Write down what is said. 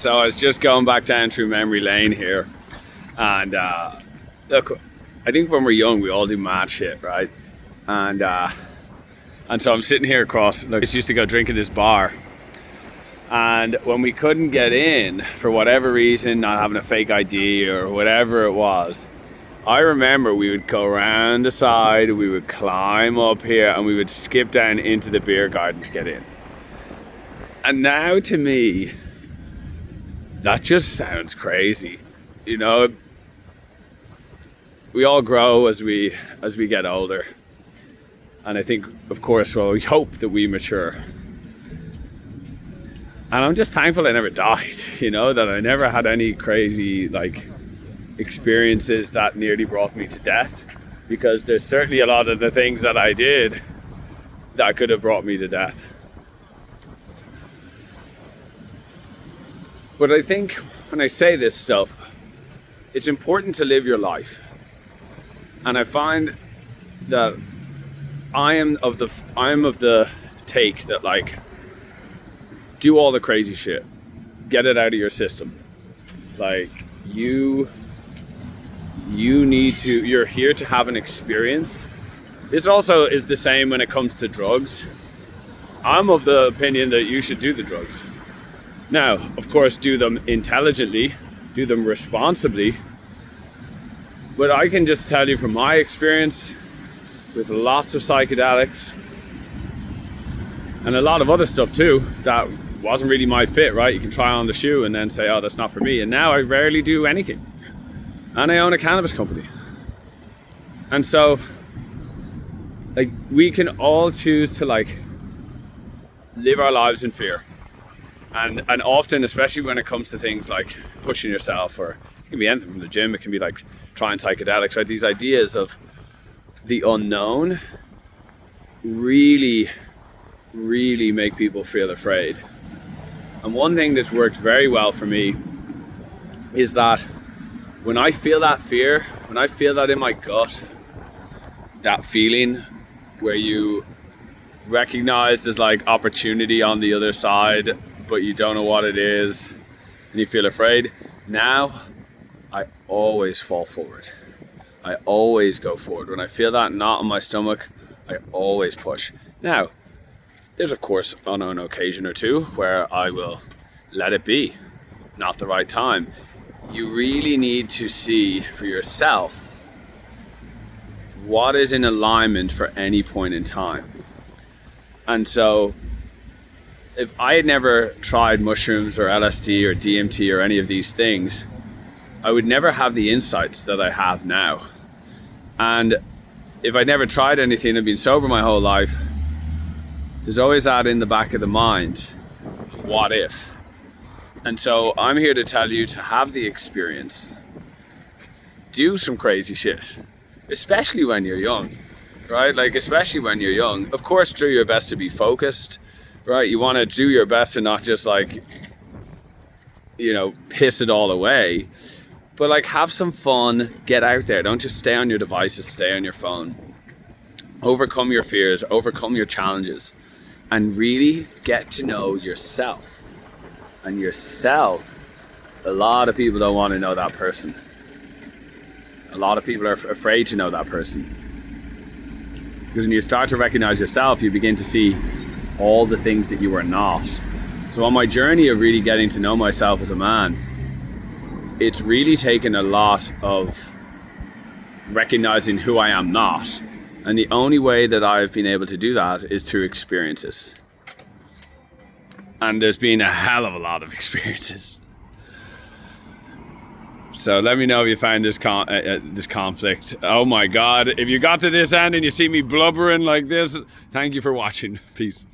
So I was just going back down through memory lane here, and look, I think when we're young, we all do mad shit, right? And so I'm sitting here across. Look, I used to go drink at this bar, and when we couldn't get in for whatever reason, not having a fake ID or whatever it was, I remember we would go around the side, we would climb up here, and we would skip down into the beer garden to get in. And now, to me, that just sounds crazy. You know, we all grow as we get older. And I think, of course, well, we hope that we mature. And I'm just thankful I never died, you know, that I never had any crazy, like, experiences that nearly brought me to death. Because there's certainly a lot of the things that I did that could have brought me to death. But I think when I say this stuff, it's important to live your life. And I find that I am of the take that, like, do all the crazy shit. Get it out of your system. Like, you're here to have an experience. This also is the same when it comes to drugs. I'm of the opinion that you should do the drugs. Now, of course, do them intelligently, do them responsibly. But I can just tell you from my experience with lots of psychedelics and a lot of other stuff too, that wasn't really my fit, right? You can try on the shoe and then say, oh, that's not for me. And now I rarely do anything. And I own a cannabis company. And so, like, we can all choose to, like, live our lives in fear. And often, especially when it comes to things like pushing yourself, or it can be anything from the gym, it can be like trying psychedelics, right? These ideas of the unknown really, really make people feel afraid. And one thing that's worked very well for me is that when I feel that fear, when I feel that in my gut, that feeling where you recognize there's like opportunity on the other side, but you don't know what it is, and you feel afraid, now I always fall forward. I always go forward. When I feel that knot in my stomach, I always push. Now, there's of course on an occasion or two where I will let it be, not the right time. You really need to see for yourself what is in alignment for any point in time. And so, if I had never tried mushrooms or LSD or DMT or any of these things, I would never have the insights that I have now. And if I'd never tried anything and been sober my whole life, there's always that in the back of the mind of what if. And so I'm here to tell you to have the experience. Do some crazy shit, especially when you're young, right? Like, especially when you're young. Of course, do your best to be focused, right? You want to do your best and not just, like, you know, piss it all away. But, like, have some fun, get out there. Don't just stay on your devices, stay on your phone. Overcome your fears, overcome your challenges, and really get to know yourself. And yourself, a lot of people don't want to know that person. A lot of people are afraid to know that person. Because when you start to recognize yourself, you begin to see all the things that you are not. So on my journey of really getting to know myself as a man, it's really taken a lot of recognizing who I am not. And the only way that I've been able to do that is through experiences. And there's been a hell of a lot of experiences. So let me know if you find this conflict. Oh my God, if you got to this end and you see me blubbering like this, thank you for watching. Peace.